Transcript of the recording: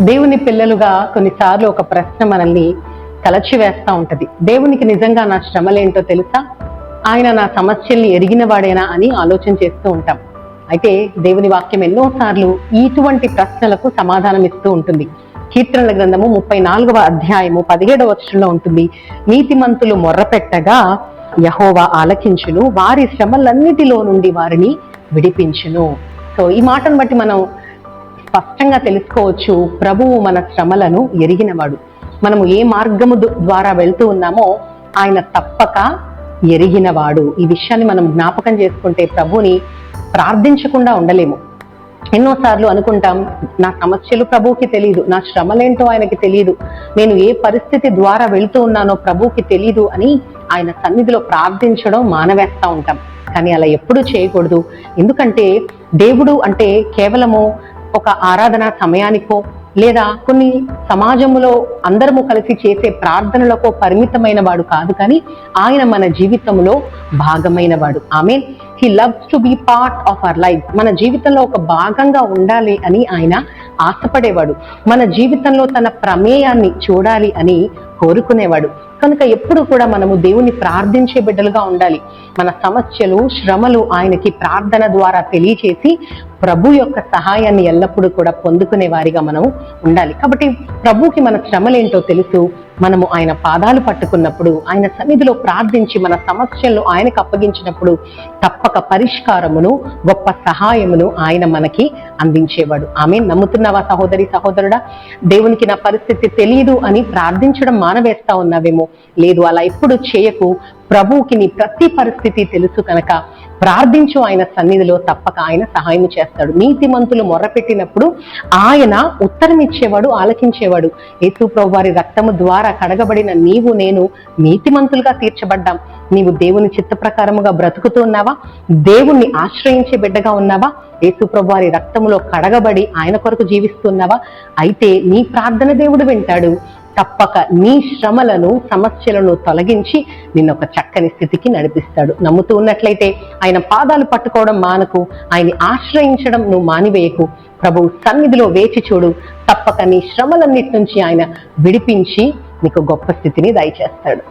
దేవుని పిల్లలుగా కొన్నిసార్లు ఒక ప్రశ్న మనల్ని కలచివేస్తా ఉంటది. దేవునికి నిజంగా నా శ్రమలేంటో తెలుసా? ఆయన నా సమస్యల్ని ఎరిగిన వాడేనా అని ఆలోచన చేస్తూ ఉంటాం. అయితే దేవుని వాక్యం ఎన్నోసార్లు ఇటువంటి ప్రశ్నలకు సమాధానం ఇస్తూ ఉంటుంది. కీర్తనల గ్రంథము 34వ అధ్యాయము 17వ వచనంలో ఉంటుంది, నీతిమంతులు మొర్రపెట్టగా యెహోవా ఆలకించును, వారి శ్రమలన్నిటిలో నుండి వారిని విడిపించును. సో ఈ మాటను బట్టి మనం స్పష్టంగా తెలుసుకోవచ్చు, ప్రభువు మన శ్రమలను ఎరిగినవాడు. మనము ఏ మార్గము ద్వారా వెళ్తూ ఉన్నామో ఆయన తప్పక ఎరిగినవాడు. ఈ విషయాన్ని మనం జ్ఞాపకం చేసుకుంటే ప్రభుని ప్రార్థించకుండా ఉండలేము. ఎన్నోసార్లు అనుకుంటాం, నా సమస్యలు ప్రభువుకి తెలియదు, నా శ్రమలేంటో ఆయనకి తెలియదు, నేను ఏ పరిస్థితి ద్వారా వెళ్తూ ఉన్నానో ప్రభువుకి తెలియదు అని ఆయన సన్నిధిలో ప్రార్థించడం మానవేస్తా ఉంటాం. కానీ అలా ఎప్పుడూ చేయకూడదు. ఎందుకంటే దేవుడు అంటే కేవలము ఒక ఆరాధన సమయానికో లేదా కొన్ని సమాజంలో అందరము కలిసి చేసే ప్రార్థనలకో పరిమితమైన వాడు కాదు, కానీ ఆయన మన జీవితంలో భాగమైన వాడు. Amen. He loves to be part of our life. మన జీవితంలో ఒక భాగంగా ఉండాలి అని ఆయన ఆశపడేవాడు. మన జీవితంలో తన ప్రమేయాన్ని చూడాలి అని కోరుకునేవాడు. కనుక ఎప్పుడు కూడా మనము దేవుని ప్రార్థించే బిడ్డలుగా ఉండాలి. మన సమస్యలు, శ్రమలు ఆయనకి ప్రార్థన ద్వారా తెలియచేసి ప్రభు యొక్క సహాయాన్ని ఎల్లప్పుడూ కూడా పొందుకునే వారిగా మనము ఉండాలి. కాబట్టి ప్రభుకి మన శ్రమలేంటో తెలుసు. మనము ఆయన పాదాలు పట్టుకున్నప్పుడు, ఆయన సన్నిధిలో ప్రార్థించి మన సమస్యలను ఆయనకు అప్పగించినప్పుడు తప్పక పరిష్కారమును, గొప్ప సహాయమును ఆయన మనకి అందించేవాడు. ఆమె నమ్ముతున్నావా సహోదరి సహోదరుడా? దేవునికి నా పరిస్థితి తెలియదు అని ప్రార్థించడం మానవేస్తా ఉన్నావేమో. లేదు, అలా ఎప్పుడు చేయకు. ప్రభువుకి నీ ప్రతి పరిస్థితి తెలుసు కనుక ప్రార్థించు. ఆయన సన్నిధిలో తప్పక ఆయన సహాయం చేస్తాడు. నీతిమంతులు మొర్రపెట్టినప్పుడు ఆయన ఉత్తరం ఇచ్చేవాడు, ఆలకించేవాడు. యేసు ప్రభు వారి రక్తము ద్వారా కడగబడిన నీవు నేను నీతిమంతులుగా తీర్చబడ్డాం. నీవు దేవుని చిత్త ప్రకారముగా బ్రతుకుతూ ఉన్నావా? దేవుణ్ణి ఆశ్రయించే బిడ్డగా ఉన్నావా? యేసు ప్రభు వారి రక్తములో కడగబడి ఆయన కొరకు జీవిస్తున్నావా? అయితే నీ ప్రార్థన దేవుడు వింటాడు. తప్పక నీ శ్రమలను, సమస్యలను తొలగించి నిన్నొక చక్కని స్థితికి నడిపిస్తాడు. నమ్ముతూ ఉన్నట్లయితే ఆయన పాదాలు పట్టుకోవడం మానకు, ఆయన్ని ఆశ్రయించడం నువ్వు మానివేయకు. ప్రభువు సన్నిధిలో వేచి చూడు. తప్పక నీ శ్రమలన్నిటి నుంచి ఆయన విడిపించి నీకు గొప్ప స్థితిని దయచేస్తాడు.